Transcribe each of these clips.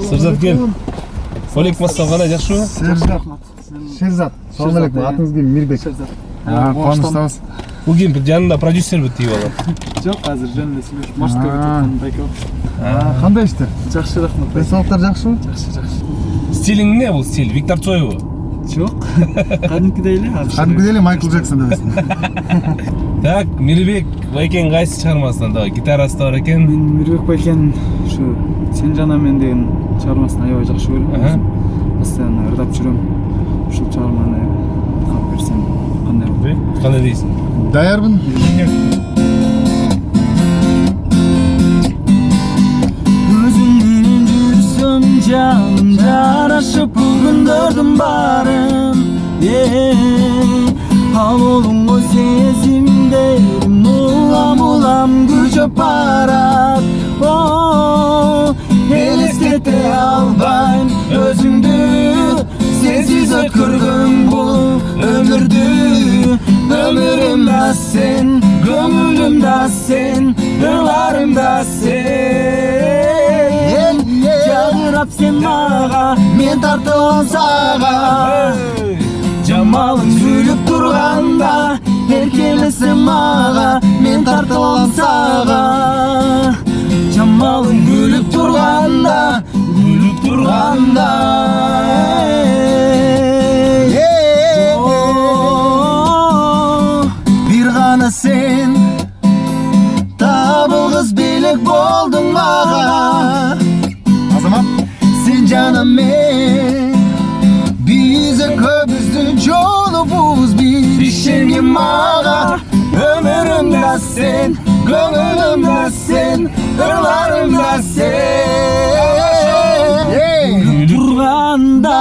Сырзат кел. Олег Массал кандай, жакшыбы? Шерзат. Салам алейкум. Атыңыз ким? Мирбек. Кубанычтабыз. Бул ким? Жанында продюсерби тип алат? Жок, азыр жөнүндө сүйлөшүп, машыкка өтүп аткан байке. Кандай иштер? Жакшы, рахмат. Денсаулыктар жакшыбы? Жакшы. Стилиң эмне бул стиль? Виктор Цойбу? Жок. Кадимкидей эле. Кадимкидей эле Майкл Джексон дебесин. Так, Мирбек байкенин кайсы чыгармасынан да гитарасы да бар экен. Мен Мирбек байкенин ушу Сен жана мен деген чыгармасын аябай жакшы көрөм. Постоянно ырдап жүрөм. Ушул чыгарманы калып берсем кандай болот? Кандай дейсиң? Даярбын. Өзүң менен жүрсөм жаным жарашып күндөрдүн баарын. Ал олуңго сезимдерим улам күчөп барат. Элестете албайм өзүңдү, сенсиз өткөргөн бул өмүрдү. Өмүрүм да сен, көңүлүм да сен, ырларым да сен. Жагырап сен мага, мен тартылам сага. Жамалың күлүп турганда, эркелесем мага, мен тартылам сага. Жамалың күлүп турганда, бир гана сен табылгыс белек болдуң мага. Азамат, Сен жана мен, бизе көбүздүн жолубуз бир. Ишенгин мага, өмүрүм да сен, көңүлүм да сен, ырларым да сен. Турганда.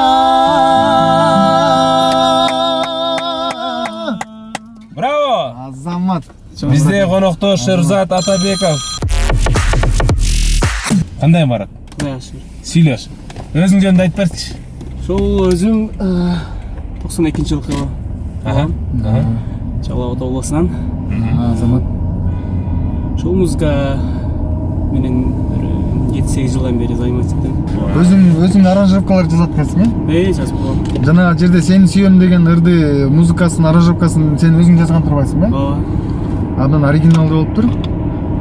Браво! Азамат. Бизде конокто Шерзат Атабеков. Кандай Марат? Жакшы. Сүйлөш. Өзүң жөнүндө айтып берчи. Ошол өзүм 92-жылкы Чалал Ата обласынан. Азамат. Ошол музыка менен 7-8 жылдан бери заниматься этем. Өзүң аранжировкалар жазат экенсиң, жазып коем. Жана жерде сени сүйөм деген ырды, музыкасын, аранжировкасын сен өзүң жазган турбайсың ба? Ооба. Абдан оригиналдуу болуп тур.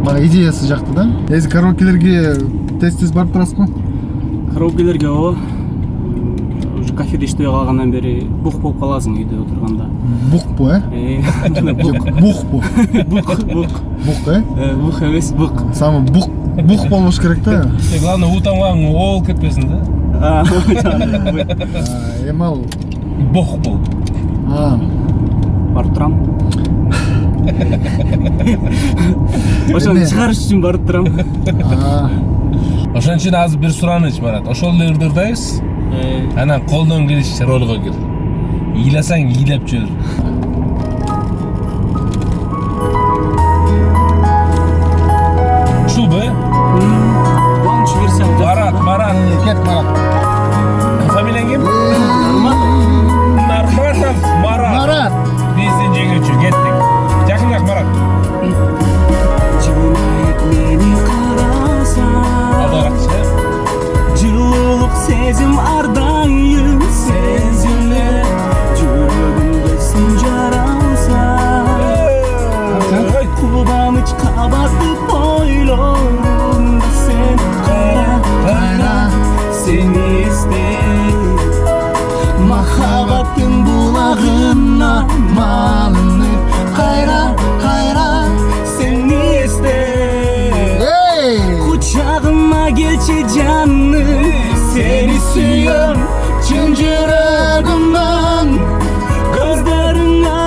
Мага идеясы жакты да. Эзи караокелерге тез барып турасызбы? Караокелерге ооба. Уже кафеде иштей калгандан бери бук болуп каласың үйдө отурганда. Букпу, Букпу. Бук, Бук эмес, бук. Самы бук болуш керек да. Главное утамгаң оол кетпесин да. Эми ал Бох бол. Барып турам. Ошону чыгарыш үчүн барып турам. Ошон үчүн азыр бир сураныч Марат. Ошол эле ырдырдайбыз. Анан колдон келишинче ролго кир. Ыйласаң ыйлап жүр. Ушулбу? Кубаныч берсем. Марат. кет Марат. Фамилияң ким? Норматов. Нарматов Марат. Биздин жеңүүчү кеттик. Жакыныраак Марат. Жыбырлайт мени караса. Алдаракчы. Жылуулук сезим ардайым сезиле. Жүрөгүмдө сен жаралса. Кубаныч кабатып ойлоомда сен кайра сени издеп. Махаббаттын булагына малынып кайра сени издеп. Кучагыма келчи жаным, сени сүйөм чын жүрөгүмдөн. Көздөрүңө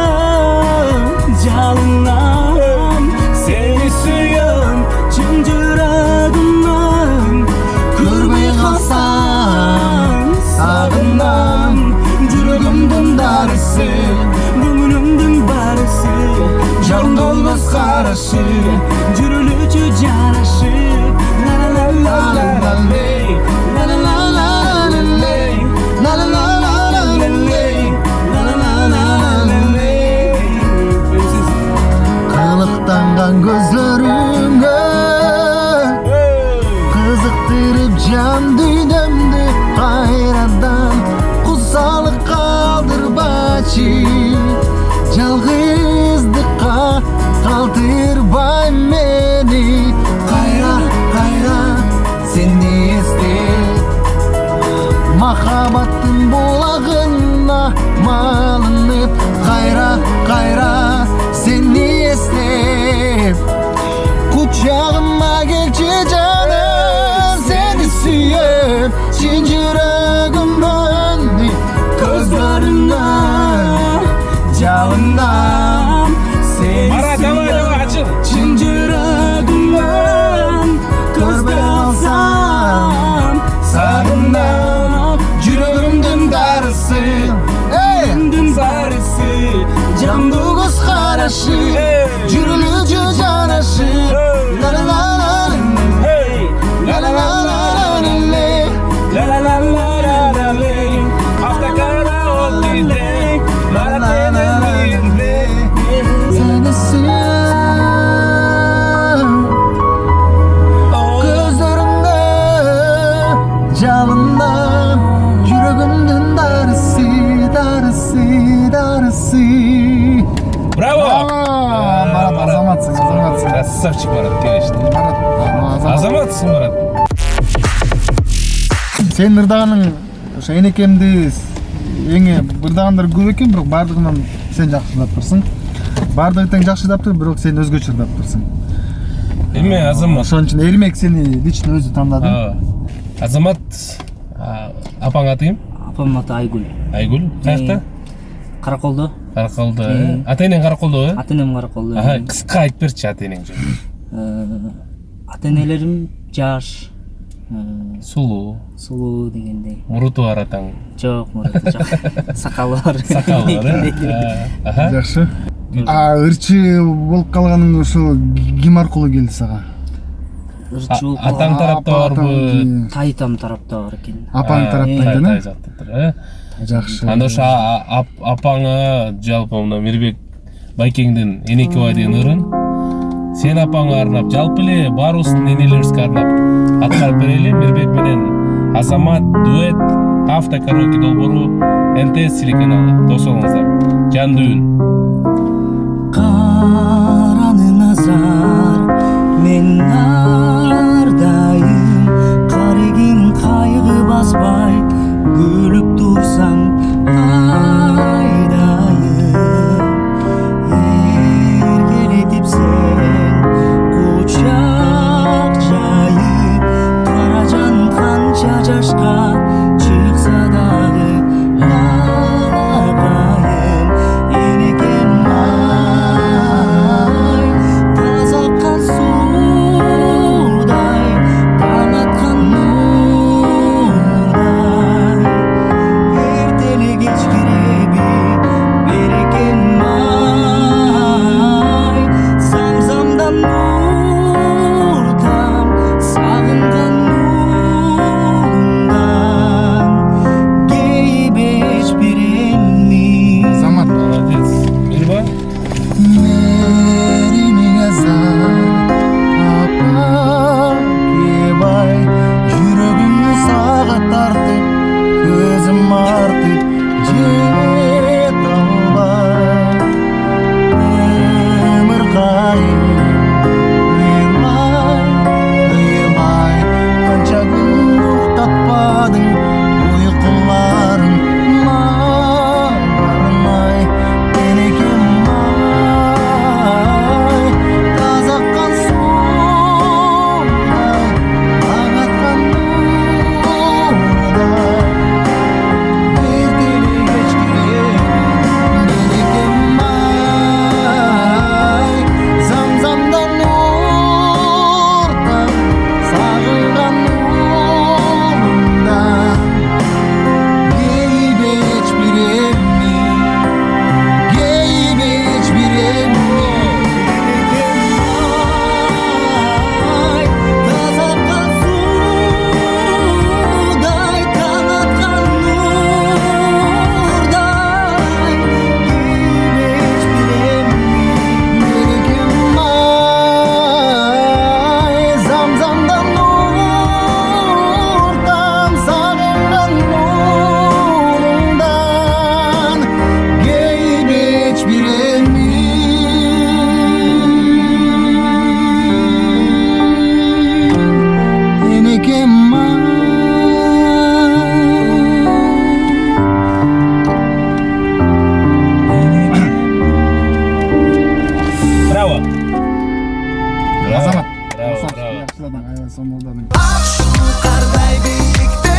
жалынам, сени сүйөм чын жүрөгүмдөн. Көрбөй калсаң сагынам, жүрөгүмдүн дарысы, көңүлүмдүн барысы. Жарым долбос карашы, жүрүлүчү жарашып. La la la la ley, la la la la la ley, la la la la la ley, la la la la la ley. Кылыктанган көзлөрүңө кызыктырып жан дүйнөмдү кайрадан кусалык калтырбачы, жалгыздыкка калтырбай мени. Кайра сени эстеп, махаббаттын булагына малынып. Кайра сени эстеп, кучагыма келчи жаным, сени сүйөм чын жүрөгүмдөн. Көздөрүңө жалынам, сени сүйөм чын жүрөгүмдөн. Көрбөй алсам сагынам, жүрөгүмдүн дарысы, өмүмдүн барысы, жамдуу көз карашы, жүрүлүчү жанашы. La la la la hey, la la la la la la la la la la la. Hafta kara oldu, la la la la la. Seni suyam, gözlerimde canımdan, yüreğimden darısı. Bravo. Марат, азаматсың. Красавчик Марат, конечно. Марат, Азаматсың Марат. Сен ырдаганың ошо энекемди эңе ырдагандар көп экен, бирок бардыгынан сен жакшы ырдап турсуң. Бардыгы тең жакшы ырдап тур, бирок сен өзгөчө ырдап турсуң. Эме Азамат. Ошон үчүн Эрмек сени лично өзү тандады. Азамат, апаң аты ким? Апам аты Айгүл. Айгүл, каякта? Караколдо. Караколдо. Ата-энең Караколдо, э? Ата-энем Караколдо. Кыска айтып берчи ата-энең жөнүндө. Ата-энелерим жаш, Сулуу дегендей. Муруту бар атаң. Жок, муруту жок. Сакалы бар. Сакалы бар, э? Жакшы. Ырчы болуп калганың ошо ким аркылуу келди сага? Ырчы болуп Атаң тарапта барбы? Тайтам тарапта бар экен. Апаң тараптан экен, Тай жактатыр, э? Жакшы. Анда ошо апаңа жалпы мына Мирбек Байкеңдин Энекебай деген ырын сен апаңа арнап, жалпы эле баарыбыздын энелерибизге арнап аткарып берели. Мирбек менен Азамат дуэт автокараоке долбоору НТС телеканалы. Дос болуңуздар. Жан дүйүн. Караны назар мен ардайым, карегин кайгы баспай күлүп турсаң айдайым. Эркелетип сен кучак жайып, кара жан канча жашка чыкса дагы лалакайым. Энекем ай, таза аккан суудай, Браво. Азамат. Браво, браво. Yaxshilading, ayol, Somoldaning. Qarday bilikda